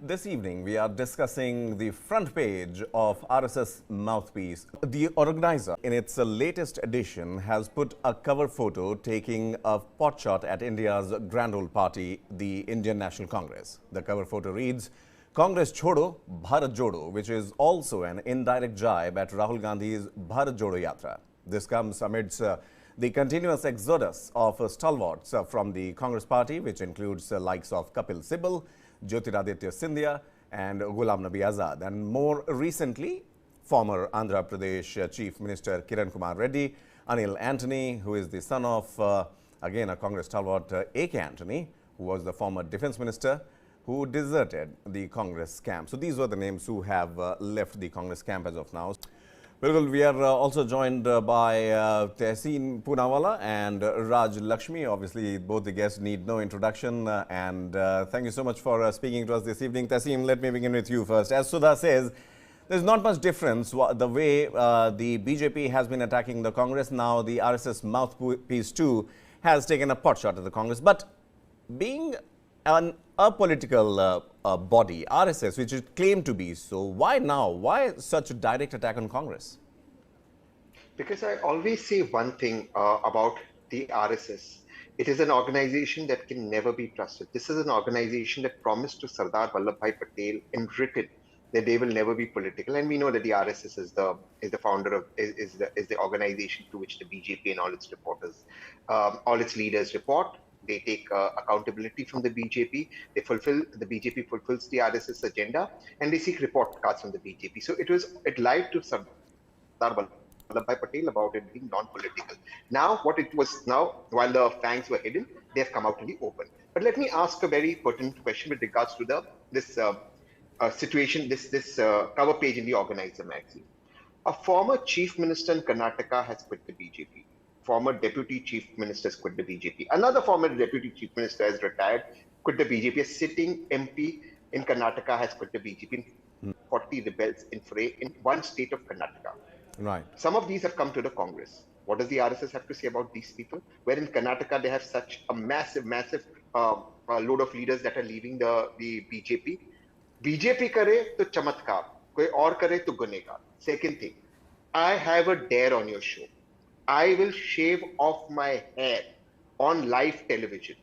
This evening, we are discussing the front page of RSS Mouthpiece. The Organiser, in its latest edition, has put a cover photo taking a potshot at India's grand old party, the Indian National Congress. The cover photo reads, Congress Chhodo Bharat Jodo, which is also an indirect jibe at Rahul Gandhi's Bharat Jodo Yatra. This comes amidst the continuous exodus of stalwarts from the Congress party, which includes likes of Kapil Sibal, Jyotiraditya Scindia and Ghulam Nabi Azad, and more recently, former Andhra Pradesh Chief Minister Kiran Kumar Reddy, Anil Antony, who is the son of, again, a Congress stalwart, A.K. Antony, who was the former Defence Minister, who deserted the Congress camp. So these were the names who have left the Congress camp as of now. Well, we are also joined by Tehseen Poonawala and Rajalakshmi. Obviously, both the guests need no introduction. And thank you so much for speaking to us this evening. Tehseen, let me begin with you first. As Sudha says, there's not much difference the way the BJP has been attacking the Congress. Now, the RSS Mouthpiece too has taken a potshot at the Congress. But being an apolitical body, RSS, which it claimed to be, so why now? Why such a direct attack on Congress? Because I always say one thing about the RSS. It is an organization that can never be trusted. This is an organization that promised to Sardar Vallabhbhai Patel in written that they will never be political. And we know that the RSS is the founder of is the organization to which the BJP and all its reporters, all its leaders report. They take accountability from the BJP. The BJP fulfills the RSS agenda, and they seek report cards from the BJP. So it lied to Sardar Vallabhbhai Patel about it being non-political. Now, while the fangs were hidden, they have come out in the open. But let me ask a very pertinent question with regards to this situation, this cover page in the Organiser magazine. A former chief minister in Karnataka has quit the BJP. Former deputy chief ministers quit the BJP. Another former deputy chief minister has retired, quit the BJP. A sitting MP in Karnataka has quit the BJP. 40 rebels in fray in one state of Karnataka. Right. Some of these have come to the Congress. What does the RSS have to say about these people? Where in Karnataka they have such a massive load of leaders that are leaving the BJP. BJP kare to chamatkar, koi aur kare to gunegar. Second thing, I have a dare on your show. I will shave off my hair on live television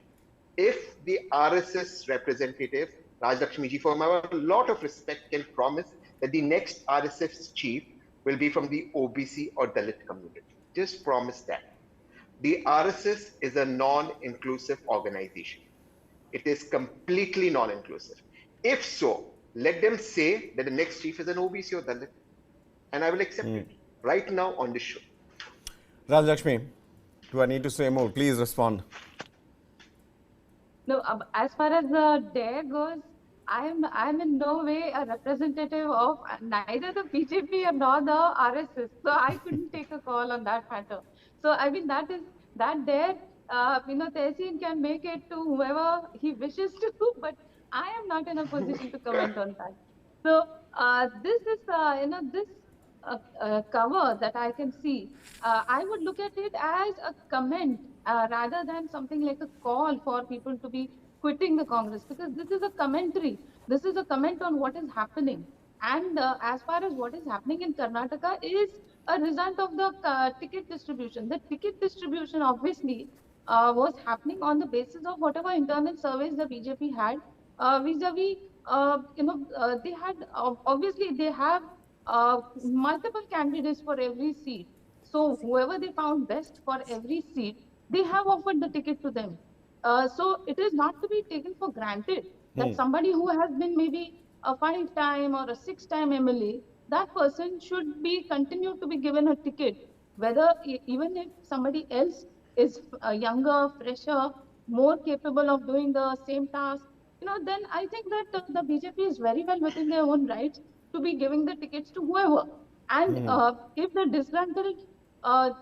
if the RSS representative, Rajalakshmi Ji, for my lot of respect, can promise that the next RSS chief will be from the OBC or Dalit community. Just promise that. The RSS is a non-inclusive organization. It is completely non-inclusive. If so, let them say that the next chief is an OBC or Dalit, and I will accept it right now on this show. Rajalakshmi, do I need to say more? Please respond. No, as far as the dare goes, I'm in no way a representative of neither the BJP nor the RSS. So I couldn't take a call on that matter. So I mean that dare, Tehseen can make it to whoever he wishes to, but I am not in a position to comment on that. So this is this cover that I can see, I would look at it as a comment rather than something like a call for people to be quitting the Congress, because this is a commentary. This is a comment on what is happening. And as far as what is happening in Karnataka is a result of the ticket distribution. The ticket distribution obviously was happening on the basis of whatever internal surveys the BJP had vis-a-vis, they had, obviously they have multiple candidates for every seat. So whoever they found best for every seat, they have offered the ticket to them. So it is not to be taken for granted that somebody who has been maybe a 5-time or a 6-time MLA, that person should be continued to be given a ticket, whether even if somebody else is younger, fresher, more capable of doing the same task, then I think that the BJP is very well within their own rights to be giving the tickets to whoever. And if the disgruntled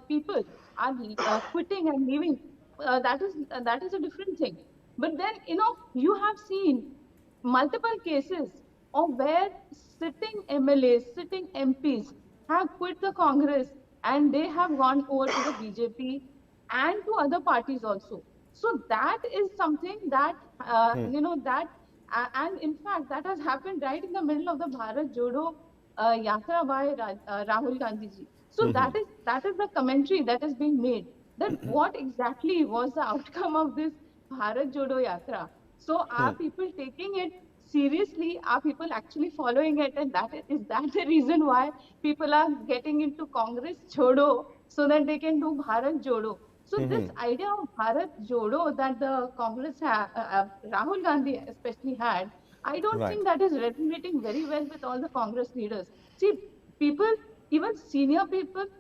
people are quitting and leaving, that is a different thing. But then, you have seen multiple cases of where sitting MLAs, sitting MPs have quit the Congress and they have gone over to the BJP and to other parties also. So that is something that, that And in fact, that has happened right in the middle of the Bharat Jodo Yatra by Rahul Gandhi ji. So that is the commentary that is being made. That what exactly was the outcome of this Bharat Jodo Yatra? So are people taking it seriously? Are people actually following it? And is that the reason why people are getting into Congress Chhodo so that they can do Bharat Jodo? So this idea of Bharat Jodo that the Congress Rahul Gandhi especially had, I don't Right. think that is resonating very well with all the Congress leaders. See, people, people,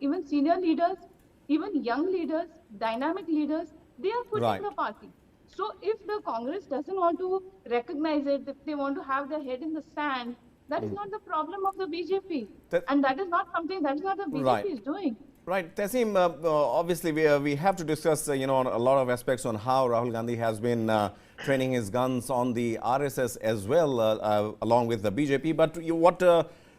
even senior leaders, even young leaders, dynamic leaders, they are quitting Right. the party. So if the Congress doesn't want to recognize it, if they want to have their head in the sand, that is not the problem of the BJP. That, And that is not something, that is what the right. BJP is doing. Right, Tehseen, obviously we have to discuss, on a lot of aspects on how Rahul Gandhi has been training his guns on the RSS as well, along with the BJP. But what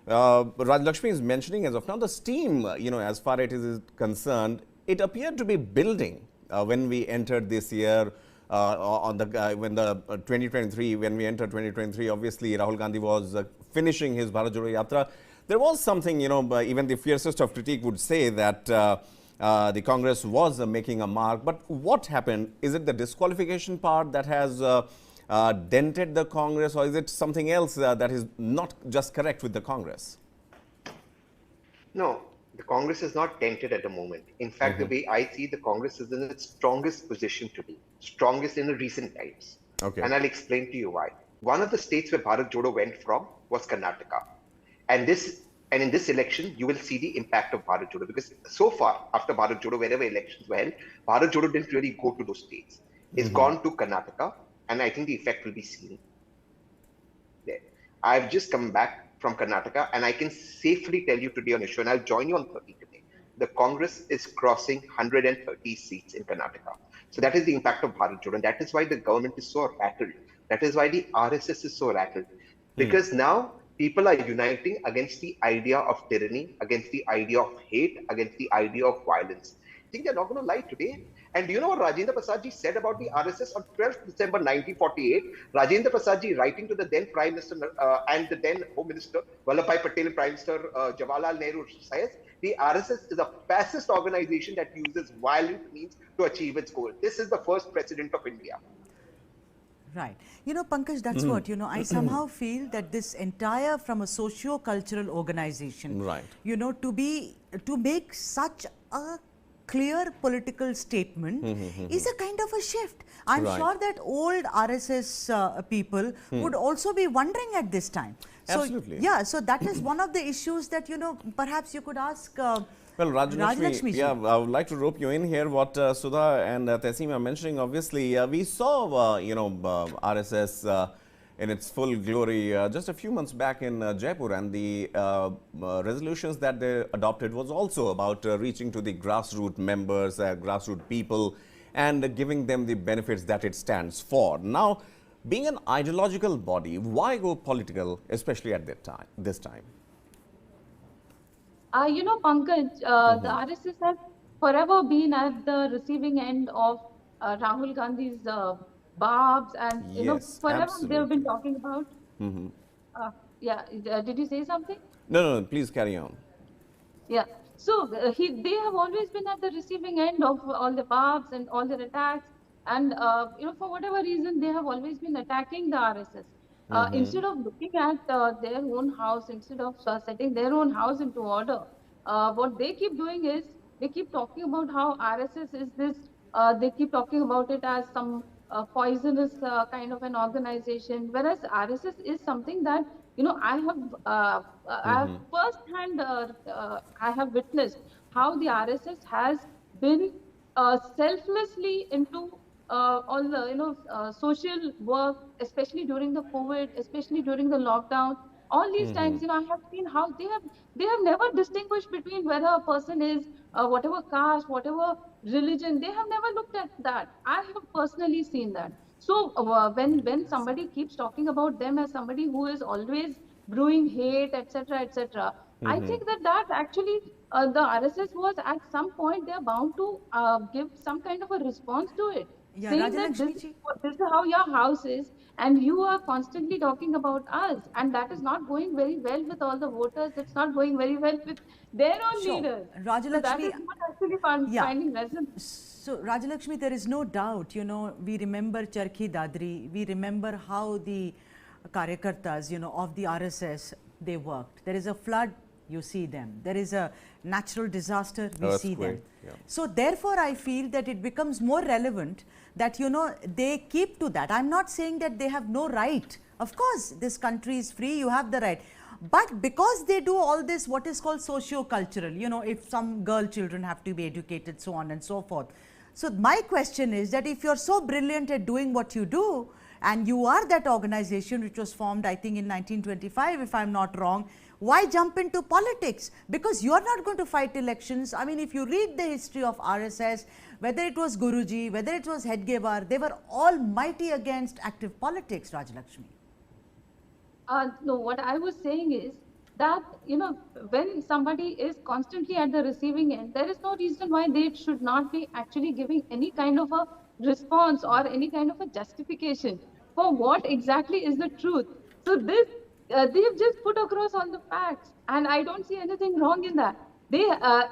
Rajalakshmi is mentioning as of now, the steam, as far as it is concerned, it appeared to be building when we entered this year. On the when the 2023, when we entered 2023, obviously Rahul Gandhi was finishing his Bharat Jodo Yatra. There was something, even the fiercest of critique would say that the Congress was making a mark. But what happened? Is it the disqualification part that has dented the Congress, or is it something else that is not just correct with the Congress? No, the Congress is not dented at the moment. In fact, the way I see the Congress is in its strongest position today, strongest in the recent times. Okay. And I'll explain to you why. One of the states where Bharat Jodo went from was Karnataka. And in this election, you will see the impact of Bharat Jodo, because so far, after Bharat Jodo, wherever elections were held, Bharat Jodo didn't really go to those states. It's gone to Karnataka, and I think the effect will be seen there. I've just come back from Karnataka, and I can safely tell you today on a show, and I'll join you on 30 today, the Congress is crossing 130 seats in Karnataka. So that is the impact of Bharat Jodo, and that is why the government is so rattled. That is why the RSS is so rattled. Because now people are uniting against the idea of tyranny, against the idea of hate, against the idea of violence. I think they're not going to lie today. And do you know what Rajendra Prasad ji said about the RSS on 12th December 1948? Rajendra Prasad ji, writing to the then Prime Minister and the then Home Minister Vallabhbhai Patel and Prime Minister Jawaharlal Nehru, says the RSS is a fascist organization that uses violent means to achieve its goal. This is the first president of India. Right. Pankaj, that's what, I somehow feel that this entire, from a socio-cultural organization, right, to make such a clear political statement is a kind of a shift. I'm sure that old RSS people would also be wondering at this time. Absolutely. So, yeah, so that is one of the issues that, perhaps you could ask well, Rajalakshmi, yeah, I would like to rope you in here. What Sudha and Tehseen are mentioning, obviously, we saw, RSS in its full glory just a few months back in Jaipur, and the resolutions that they adopted was also about reaching to the grassroots members, grassroots people, and giving them the benefits that it stands for. Now, being an ideological body, why go political, especially at this time? Pankaj, the RSS has forever been at the receiving end of Rahul Gandhi's barbs, and Yes, forever absolutely. they've been talking about. Yeah, did you say something? No, please carry on. Yeah. So they have always been at the receiving end of all the barbs and all the attacks, and for whatever reason they have always been attacking the RSS. Instead of looking at their own house, instead of setting their own house into order, what they keep doing is they keep talking about how RSS is this. They keep talking about it as some poisonous kind of an organization, whereas RSS is something that I have firsthand I have witnessed how the RSS has been selflessly into all the social work, especially during the COVID, especially during the lockdown. All these times, I have seen how they have never distinguished between whether a person is whatever caste, whatever religion. They have never looked at that. I have personally seen that. So when somebody keeps talking about them as somebody who is always brewing hate, etc., etc., I think that actually the RSS was at some point they're bound to give some kind of a response to it, Yeah, saying that Rajalakshmi ji. this is how your house is, And you are constantly talking about us, and that is not going very well with all the voters. It's not going very well with their own Sure. leaders. So that Rajalakshmi, is not actually yeah. finding resonance. So, Rajalakshmi, there is no doubt, you know, we remember Charkhi Dadri, we remember how the Karyakartas, you know, of the RSS, they worked. There is a flood, you see them. There is a natural disaster, we see them. Yeah. So, therefore, I feel that it becomes more relevant that, you know, they keep to that. I'm not saying that they have no right. Of course, this country is free, you have the right. But because they do all this, what is called socio-cultural, you know, if some girl children have to be educated, so on and so forth. So my question is that if you're so brilliant at doing what you do, and you are that organization which was formed, I think in 1925, if I'm not wrong, why jump into politics? Because you're not going to fight elections. I mean, if you read the history of RSS, whether it was Guruji, whether it was Hedgewar, they were all mighty against active politics, Rajalakshmi. No, what I was saying is that, you know, when somebody is constantly at the receiving end, there is no reason why they should not be actually giving any kind of a response or any kind of a justification for what exactly is the truth. So this, they've just put across all the facts, and I don't see anything wrong in that. They,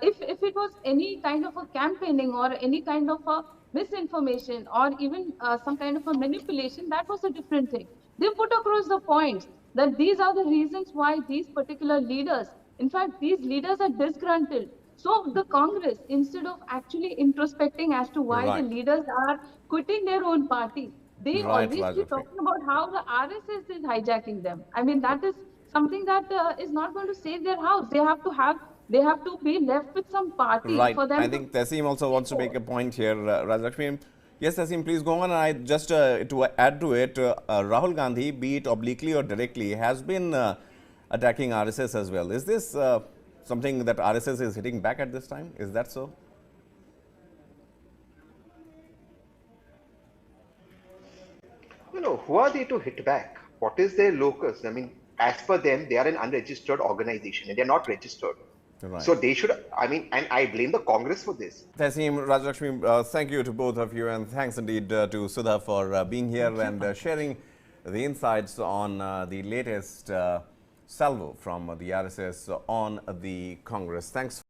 if it was any kind of a campaigning or any kind of a misinformation or even some kind of a manipulation, that was a different thing. They put across the points that these are the reasons why these particular leaders, in fact, these leaders are disgruntled. So the Congress, instead of actually introspecting as to why the Right. leaders are quitting their own party, they Right, always keep Rajashri. talking about how the RSS is hijacking them. I mean, that is something that is not going to save their house. They have to be left with some party Right. for I them to think Tehseen also wants to make a point here, Rajalakshmi. Yes, Tehseen, please go on. I just to add to it, Rahul Gandhi, be it obliquely or directly, has been attacking RSS as well. Is this something that RSS is hitting back at this time? Is that so? Who are they to hit back? What is their locus? I mean, as per them, they are an unregistered organization and they're not registered. Right. So they should, I mean, and I blame the Congress for this. Tehseen, Rajalakshmi, thank you to both of you, and thanks indeed to Sudha for being here and sharing the insights on the latest salvo from the RSS on the Congress. Thanks.